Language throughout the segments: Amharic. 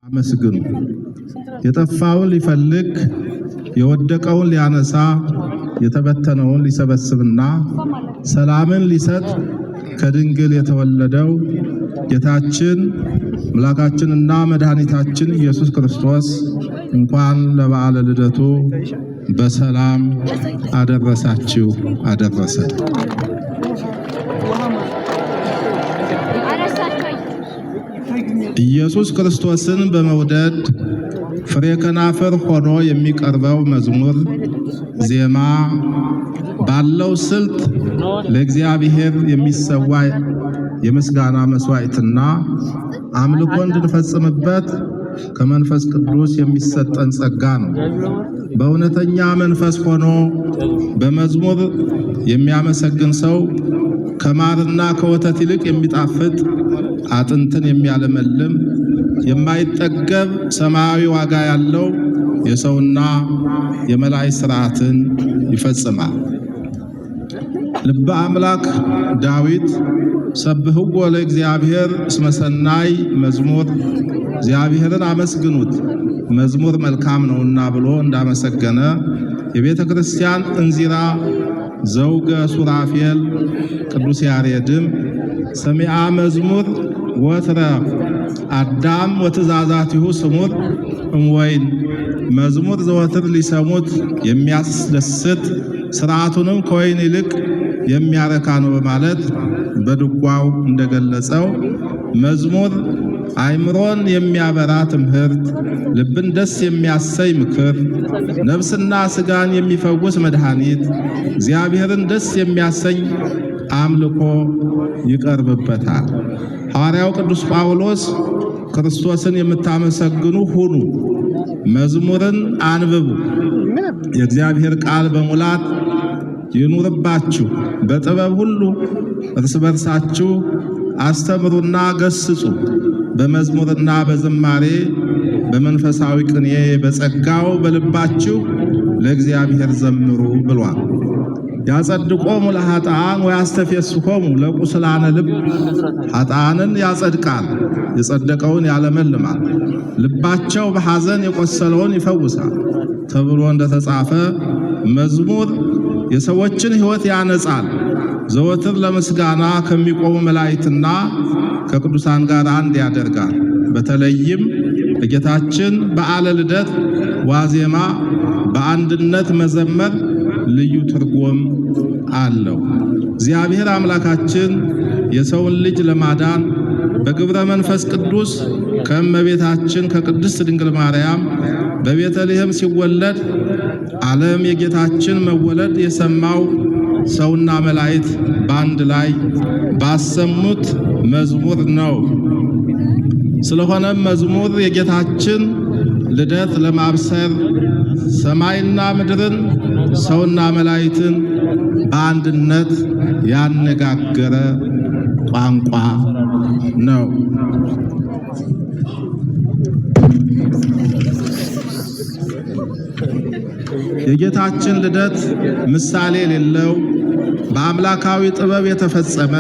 አመስግኑ። የጠፋውን ሊፈልግ የወደቀውን ሊያነሳ የተበተነውን ሊሰበስብና ሰላምን ሊሰጥ ከድንግል የተወለደው ጌታችን አምላካችንና መድኃኒታችን ኢየሱስ ክርስቶስ እንኳን ለበዓለ ልደቱ በሰላም አደረሳችሁ አደረሰን። ኢየሱስ ክርስቶስን በመውደድ ፍሬ ከናፍር ሆኖ የሚቀርበው መዝሙር ዜማ ባለው ስልት ለእግዚአብሔር የሚሰዋ የምስጋና መስዋዕትና አምልኮ እንድንፈጽምበት ከመንፈስ ቅዱስ የሚሰጠን ጸጋ ነው። በእውነተኛ መንፈስ ሆኖ በመዝሙር የሚያመሰግን ሰው ከማርና ከወተት ይልቅ የሚጣፍጥ አጥንትን የሚያለመልም የማይጠገብ ሰማያዊ ዋጋ ያለው የሰውና የመላእክት ሥርዓትን ይፈጽማል። ልበ አምላክ ዳዊት ሰብሕዎ ለእግዚአብሔር እስመ ሰናይ መዝሙር እግዚአብሔርን አመስግኑት መዝሙር መልካም ነውና ብሎ እንዳመሰገነ የቤተ ክርስቲያን እንዚራ ዘውገ ሱራፌል ቅዱስ ያሬድም ሰሚዓ መዝሙር ወትረ አዳም ወትእዛዛቲሁ ስሙር እምወይን መዝሙር ዘወትር ሊሰሙት የሚያስደስት ሥርዓቱንም ከወይን ይልቅ የሚያረካ ነው በማለት በድጓው እንደገለጸው መዝሙር አእምሮን የሚያበራ ትምህርት፣ ልብን ደስ የሚያሰኝ ምክር፣ ነፍስና ሥጋን የሚፈውስ መድኃኒት፣ እግዚአብሔርን ደስ የሚያሰኝ አምልኮ ይቀርብበታል። ሐዋርያው ቅዱስ ጳውሎስ ክርስቶስን የምታመሰግኑ ሁኑ፣ መዝሙርን አንብቡ፣ የእግዚአብሔር ቃል በሙላት ይኑርባችሁ፣ በጥበብ ሁሉ እርስ በርሳችሁ አስተምሩና ገስጹ፣ በመዝሙርና በዝማሬ በመንፈሳዊ ቅኔ በጸጋው በልባችሁ ለእግዚአብሔር ዘምሩ ብሏል። ያጸድቆሙ ለኃጥአን ወያስተፌስሖሙ ለቁስላነ ልብ ኃጥአንን ያጸድቃል፣ የጸደቀውን ያለመልማል፣ ልባቸው በሐዘን የቆሰለውን ይፈውሳል ተብሎ እንደተጻፈ መዝሙር የሰዎችን ሕይወት ያነጻል። ዘወትር ለምስጋና ከሚቆሙ መላእክትና ከቅዱሳን ጋር አንድ ያደርጋል። በተለይም በጌታችን በዓለ ልደት ዋዜማ በአንድነት መዘመር ልዩ ትርጉም አለው። እግዚአብሔር አምላካችን የሰውን ልጅ ለማዳን በግብረ መንፈስ ቅዱስ ከእመቤታችን ከቅድስት ድንግል ማርያም በቤተልሔም ሲወለድ ዓለም የጌታችን መወለድ የሰማው ሰውና መላእክት በአንድ ላይ ባሰሙት መዝሙር ነው። ስለሆነም መዝሙር የጌታችን ልደት ለማብሰር ሰማይና ምድርን ሰውና መላእክትን በአንድነት ያነጋገረ ቋንቋ ነው። የጌታችን ልደት ምሳሌ የሌለው በአምላካዊ ጥበብ የተፈጸመ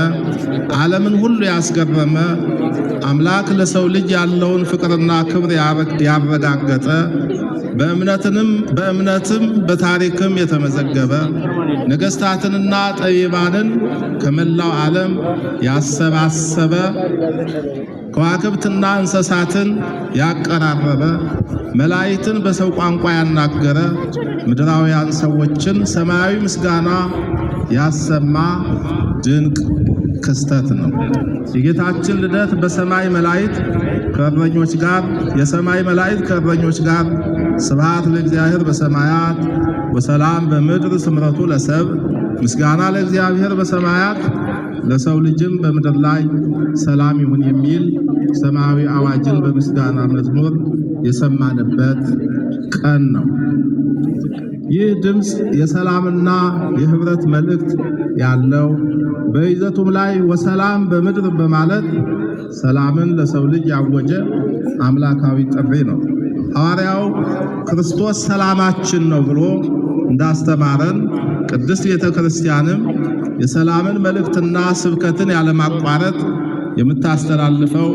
ዓለምን ሁሉ ያስገረመ አምላክ ለሰው ልጅ ያለውን ፍቅርና ክብር ያረጋገጠ በእምነትም በታሪክም የተመዘገበ ነገሥታትንና ጠቢባንን ከመላው ዓለም ያሰባሰበ ከዋክብትና እንስሳትን ያቀራረበ መላእክትን በሰው ቋንቋ ያናገረ ምድራውያን ሰዎችን ሰማያዊ ምስጋና ያሰማ ድንቅ ክስተት ነው። የጌታችን ልደት በሰማይ መላእክት ከእረኞች ጋር የሰማይ መላእክት ከእረኞች ጋር ስብሐት ለእግዚአብሔር በሰማያት ወሰላም በምድር ስምረቱ ለሰብ ምስጋና ለእግዚአብሔር በሰማያት ለሰው ልጅም በምድር ላይ ሰላም ይሁን የሚል ሰማያዊ አዋጅን በምስጋና መዝሙር የሰማንበት ቀን ነው። ይህ ድምፅ የሰላምና የህብረት መልእክት ያለው በይዘቱም ላይ ወሰላም በምድር በማለት ሰላምን ለሰው ልጅ ያወጀ አምላካዊ ጥሪ ነው። ሐዋርያው ክርስቶስ ሰላማችን ነው ብሎ እንዳስተማረን ቅድስት ቤተ ክርስቲያንም የሰላምን መልእክትና ስብከትን ያለማቋረጥ የምታስተላልፈው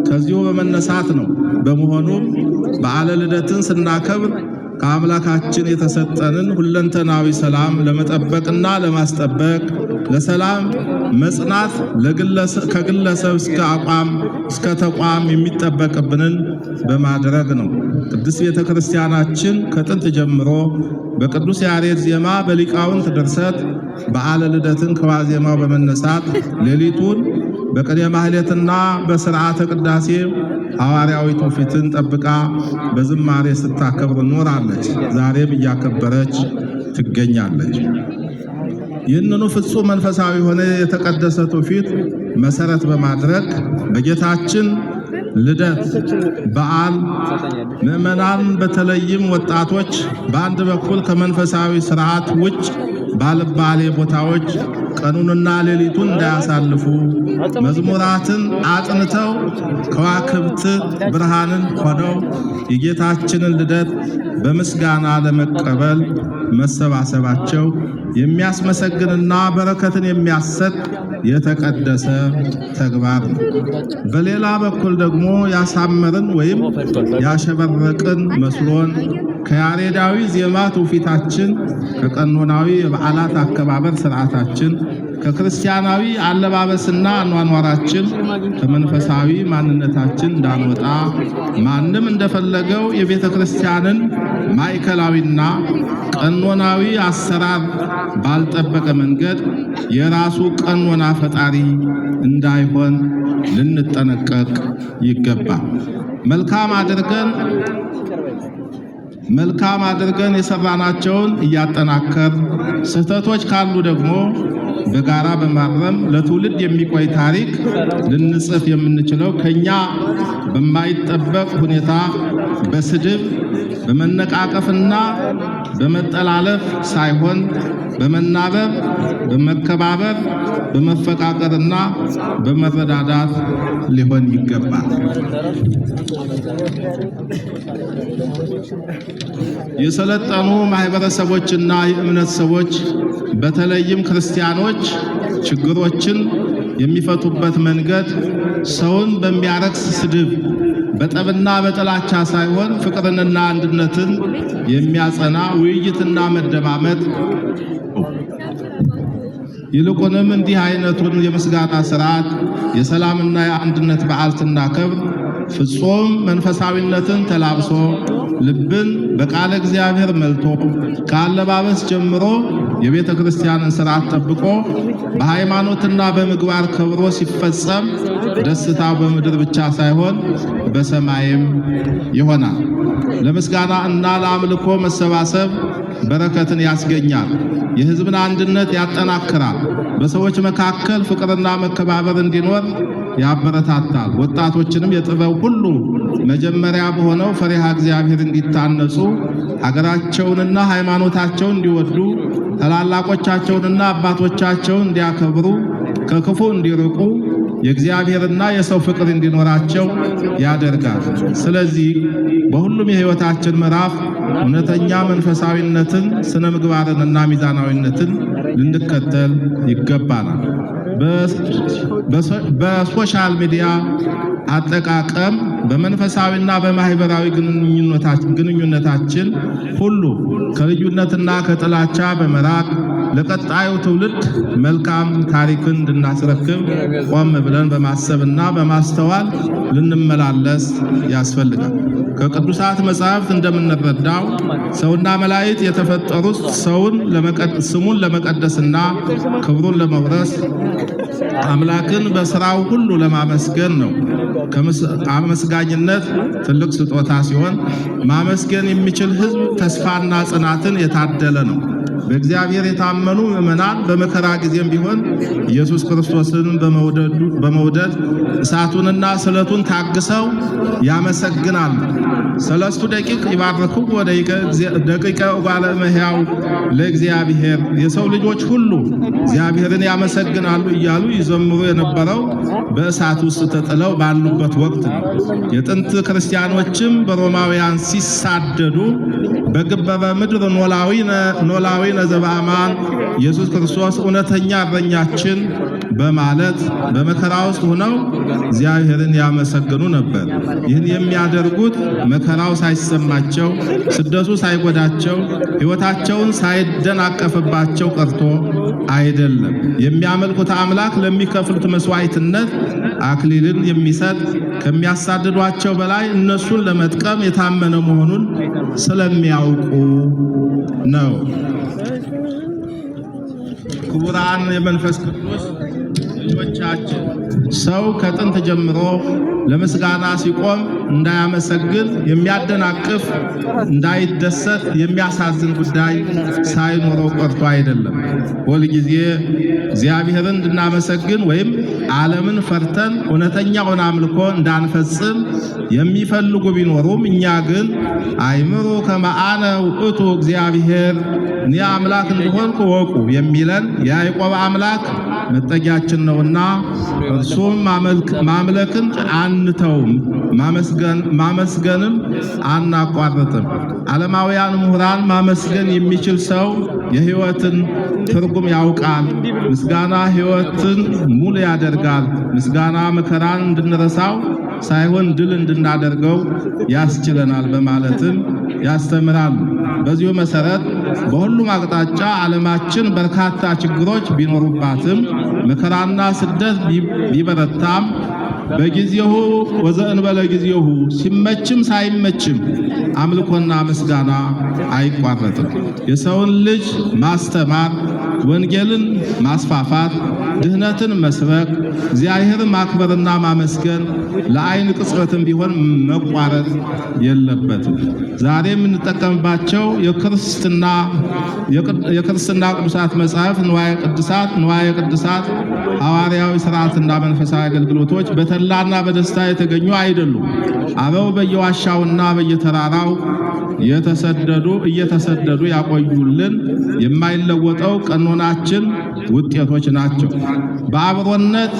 ከዚሁ በመነሳት ነው። በመሆኑም በዓለ ልደትን ስናከብር ከአምላካችን የተሰጠንን ሁለንተናዊ ሰላም ለመጠበቅና ለማስጠበቅ ለሰላም መጽናት ከግለሰብ እስከ አቋም እስከ ተቋም የሚጠበቅብንን በማድረግ ነው። ቅድስት ቤተ ክርስቲያናችን ከጥንት ጀምሮ በቅዱስ ያሬድ ዜማ በሊቃውንት ድርሰት በዓለ ልደትን ከዋዜማው በመነሳት ሌሊቱን በቅኔ ማህሌትና በሥርዓተ ቅዳሴ ሐዋርያዊ ትውፊትን ጠብቃ በዝማሬ ስታከብር ኖራለች። ዛሬም እያከበረች ትገኛለች። ይህንኑ ፍጹም መንፈሳዊ ሆነ የተቀደሰ ትውፊት መሰረት በማድረግ በጌታችን ልደት በዓል ምዕመናን በተለይም ወጣቶች በአንድ በኩል ከመንፈሳዊ ሥርዓት ውጭ ባልባሌ ቦታዎች ቀኑንና ሌሊቱን እንዳያሳልፉ መዝሙራትን አጥንተው ከዋክብት ብርሃንን ሆነው የጌታችንን ልደት በምስጋና ለመቀበል መሰባሰባቸው የሚያስመሰግንና በረከትን የሚያሰጥ የተቀደሰ ተግባር ነው። በሌላ በኩል ደግሞ ያሳመርን ወይም ያሸበረቅን መስሎን ከያሬዳዊ ዜማ ትውፊታችን ከቀኖናዊ የበዓላት አከባበር ሥርዓታችን ከክርስቲያናዊ አለባበስና አኗኗራችን ከመንፈሳዊ ማንነታችን እንዳንወጣ ማንም እንደፈለገው የቤተ ክርስቲያንን ማዕከላዊና ቀኖናዊ አሰራር ባልጠበቀ መንገድ የራሱ ቀኖና ፈጣሪ እንዳይሆን ልንጠነቀቅ ይገባል። መልካም አድርገን የሰራናቸውን እያጠናከር ስህተቶች ካሉ ደግሞ በጋራ በማረም ለትውልድ የሚቆይ ታሪክ ልንጽፍ የምንችለው ከኛ በማይጠበቅ ሁኔታ በስድብ በመነቃቀፍና በመጠላለፍ ሳይሆን በመናበብ በመከባበር በመፈቃቀርና በመረዳዳት ሊሆን ይገባል። የሰለጠኑ ማህበረሰቦችና የእምነት ሰዎች በተለይም ክርስቲያኖች ችግሮችን የሚፈቱበት መንገድ ሰውን በሚያረክስ ስድብ በጠብና በጥላቻ ሳይሆን ፍቅርንና አንድነትን የሚያጸና ውይይትና መደማመጥ ይልቁንም እንዲህ አይነቱን የምስጋና ሥርዓት የሰላምና የአንድነት በዓል ስናከብር ፍጹም መንፈሳዊነትን ተላብሶ ልብን በቃለ እግዚአብሔር መልቶ ከአለባበስ ጀምሮ የቤተ ክርስቲያንን ሥርዓት ጠብቆ በሃይማኖትና በምግባር ከብሮ ሲፈጸም ደስታው በምድር ብቻ ሳይሆን በሰማይም ይሆናል። ለምስጋና እና ለአምልኮ መሰባሰብ በረከትን ያስገኛል። የሕዝብን አንድነት ያጠናክራል። በሰዎች መካከል ፍቅርና መከባበር እንዲኖር ያበረታታል። ወጣቶችንም የጥበብ ሁሉ መጀመሪያ በሆነው ፈሪሃ እግዚአብሔር እንዲታነጹ ሀገራቸውንና ሃይማኖታቸውን እንዲወዱ ታላላቆቻቸውንና አባቶቻቸውን እንዲያከብሩ ከክፉ እንዲርቁ የእግዚአብሔርና የሰው ፍቅር እንዲኖራቸው ያደርጋል። ስለዚህ በሁሉም የሕይወታችን ምዕራፍ እውነተኛ መንፈሳዊነትን፣ ስነ ምግባርንና ሚዛናዊነትን ልንከተል ይገባናል። በሶሻል ሚዲያ አጠቃቀም በመንፈሳዊና በማህበራዊ ግንኙነታችን ሁሉ ከልዩነትና ከጥላቻ በመራቅ ለቀጣዩ ትውልድ መልካም ታሪክን እንድናስረክብ ቆም ብለን በማሰብና በማስተዋል ልንመላለስ ያስፈልጋል። ከቅዱሳት መጻሕፍት እንደምንረዳው ሰውና መላእክት የተፈጠሩት ስሙን ለመቀደስና ክብሩን ለመውረስ አምላክን በሥራው ሁሉ ለማመስገን ነው። አመስጋኝነት ትልቅ ስጦታ ሲሆን ማመስገን የሚችል ሕዝብ ተስፋና ጽናትን የታደለ ነው። በእግዚአብሔር የታመኑ ምዕመናን በመከራ ጊዜም ቢሆን ኢየሱስ ክርስቶስን በመውደድ እሳቱንና ስለቱን ታግሰው ያመሰግናሉ። ሰለስቱ ደቂቅ ይባርኩ ደቂቀ እጓለ እመሕያው ለእግዚአብሔር፣ የሰው ልጆች ሁሉ እግዚአብሔርን ያመሰግናሉ እያሉ ይዘምሩ የነበረው በእሳት ውስጥ ተጥለው ባሉበት ወቅት ነው። የጥንት ክርስቲያኖችም በሮማውያን ሲሳደዱ በግበበ ምድር ኖላዊ ነዘበአማን ኢየሱስ ክርስቶስ እውነተኛ እረኛችን በማለት በመከራ ውስጥ ሆነው እግዚአብሔርን ያመሰግኑ ነበር። ይህን የሚያደርጉት መከራው ሳይሰማቸው፣ ስደቱ ሳይጎዳቸው፣ ሕይወታቸውን ሳይደናቀፍባቸው ቀርቶ አይደለም። የሚያመልኩት አምላክ ለሚከፍሉት መስዋዕትነት አክሊልን የሚሰጥ ከሚያሳድዷቸው በላይ እነሱን ለመጥቀም የታመነ መሆኑን ስለሚያውቁ ነው። ክቡራን የመንፈስ ቅዱስ ልጆቻችን ሰው ከጥንት ጀምሮ ለምስጋና ሲቆም እንዳያመሰግን የሚያደናቅፍ፣ እንዳይደሰት የሚያሳዝን ጉዳይ ሳይኖረው ቀርቶ አይደለም። ሁልጊዜ እግዚአብሔርን እንድናመሰግን ወይም ዓለምን ፈርተን እውነተኛውን አምልኮ እንዳንፈጽም የሚፈልጉ ቢኖሩም እኛ ግን አይምሩ ከመ አነ ውእቱ እግዚአብሔር፣ እኔ አምላክ እንደሆንኩ ወቁ የሚለን የያዕቆብ አምላክ መጠጊያችን ነውና እርሱም ማምለክን አንተውም፣ ማመስገንም አናቋርጥም። ዓለማውያን ምሁራን ማመስገን የሚችል ሰው የሕይወትን ትርጉም ያውቃል፣ ምስጋና ሕይወትን ሙሉ ያደርጋል፣ ምስጋና መከራን እንድንረሳው ሳይሆን ድል እንድናደርገው ያስችለናል በማለትም ያስተምራሉ። በዚሁ መሰረት በሁሉም አቅጣጫ ዓለማችን በርካታ ችግሮች ቢኖሩባትም መከራና ስደት ቢበረታም በጊዜሁ ወዘእንበለ ጊዜሁ ሲመችም ሳይመችም አምልኮና ምስጋና አይቋረጥም። የሰውን ልጅ ማስተማር፣ ወንጌልን ማስፋፋት፣ ድህነትን መስበክ፣ እግዚአብሔርን ማክበርና ማመስገን ለዓይን ቅጽበትም ቢሆን መቋረጥ የለበትም። ዛሬ የምንጠቀምባቸው የክርስትና ቅዱሳት መጻሕፍት ንዋየ ቅድሳት ሐዋርያዊ ሥርዓትና መንፈሳዊ አገልግሎቶች በተድላና በደስታ የተገኙ አይደሉም። አበው በየዋሻውና በየተራራው እየተሰደዱ ያቆዩልን የማይለወጠው ቀኖናችን ውጤቶች ናቸው። በአብሮነት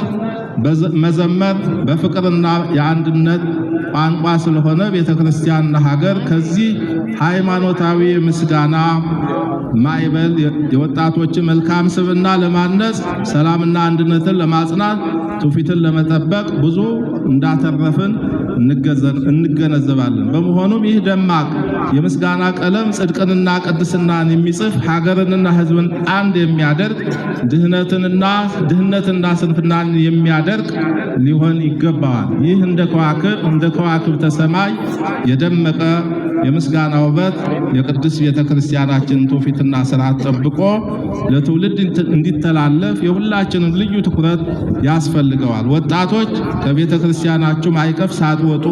መዘመር በፍቅርና የአንድነት ቋንቋ ስለሆነ ቤተክርስቲያንና ሀገር ከዚህ ሃይማኖታዊ ምስጋና ማዕበል የወጣቶችን መልካም ስብዕና ለማነጽ፣ ሰላምና አንድነትን ለማጽናት፣ ትውፊትን ለመጠበቅ ብዙ እንዳተረፍን እንገነዘባለን። በመሆኑም ይህ ደማቅ የምስጋና ቀለም ጽድቅንና ቅድስናን የሚጽፍ ሀገርንና ሕዝብን አንድ የሚያደርግ ድህነትና ስንፍናን የሚያደርግ ሊሆን ይገባዋል። ይህ እንደ ከዋክብተ ሰማይ የደመቀ የምስጋና ውበት የቅድስት ቤተክርስቲያናችንን ትውፊትና ስርዓት ጠብቆ ለትውልድ እንዲተላለፍ የሁላችንም ልዩ ትኩረት ያስፈልገዋል። ወጣቶች ከቤተክርስቲያናችሁ ማዕቀፍ ሳትወጡ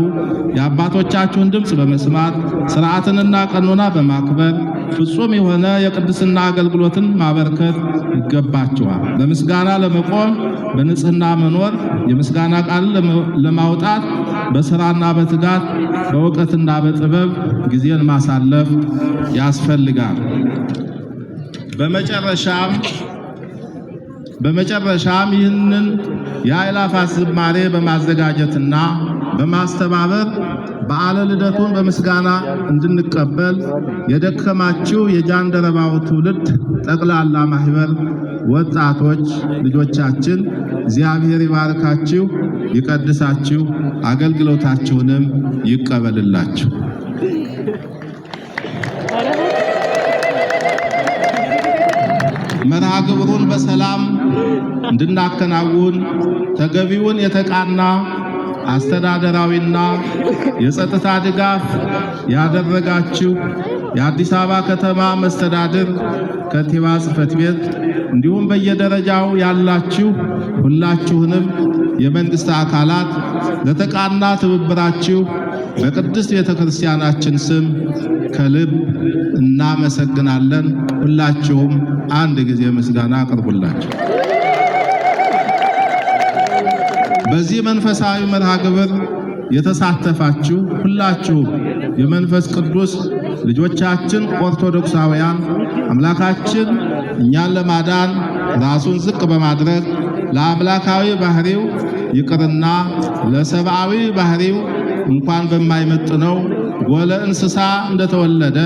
የአባቶቻችሁን ድምፅ በመስማት ስርዓትንና ቀኖና በማክበር ፍጹም የሆነ የቅድስና አገልግሎትን ማበርከት ይገባቸዋል። በምስጋና ለመቆም በንጽህና መኖር፣ የምስጋና ቃልን ለማውጣት በስራና በትጋት በእውቀትና በጥበብ ጊዜን ማሳለፍ ያስፈልጋል። በመጨረሻም ይህንን የአእላፋት ዝማሬ በማዘጋጀትና በማስተባበር በዓለ ልደቱን በምስጋና እንድንቀበል የደከማችሁ የጃንደረባው ትውልድ ጠቅላላ ማህበር ወጣቶች ልጆቻችን እግዚአብሔር ይባርካችሁ፣ ይቀድሳችሁ፣ አገልግሎታችሁንም ይቀበልላችሁ። መርሃ ግብሩን በሰላም እንድናከናውን ተገቢውን የተቃና አስተዳደራዊና የጸጥታ ድጋፍ ያደረጋችሁ የአዲስ አበባ ከተማ መስተዳድር ከንቲባ ጽሕፈት ቤት እንዲሁም በየደረጃው ያላችሁ ሁላችሁንም የመንግስት አካላት ለተቃና ትብብራችሁ በቅድስት ቤተክርስቲያናችን ስም ከልብ እናመሰግናለን። ሁላችሁም አንድ ጊዜ ምስጋና አቅርቡላችሁ። በዚህ መንፈሳዊ መርሃ ግብር የተሳተፋችሁ ሁላችሁም የመንፈስ ቅዱስ ልጆቻችን ኦርቶዶክሳውያን አምላካችን እኛን ለማዳን ራሱን ዝቅ በማድረግ ለአምላካዊ ባህሪው ይቅርና ለሰብአዊ ባህሪው እንኳን በማይመጥነው ወለ እንስሳ እንደተወለደ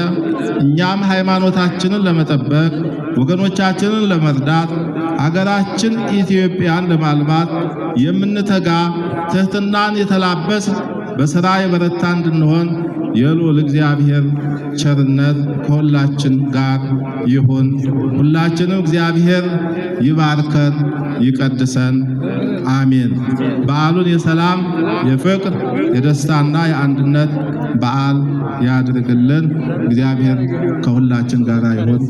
እኛም ሃይማኖታችንን ለመጠበቅ ወገኖቻችንን ለመርዳት አገራችን ኢትዮጵያን ለማልማት የምንተጋ ትሕትናን የተላበስ በሥራ የበረታ እንድንሆን የልዑል እግዚአብሔር ቸርነት ከሁላችን ጋር ይሁን። ሁላችንም እግዚአብሔር ይባርከን ይቀድሰን፣ አሜን። በዓሉን የሰላም የፍቅር የደስታና የአንድነት በዓል ያድርግልን። እግዚአብሔር ከሁላችን ጋር ይሁን።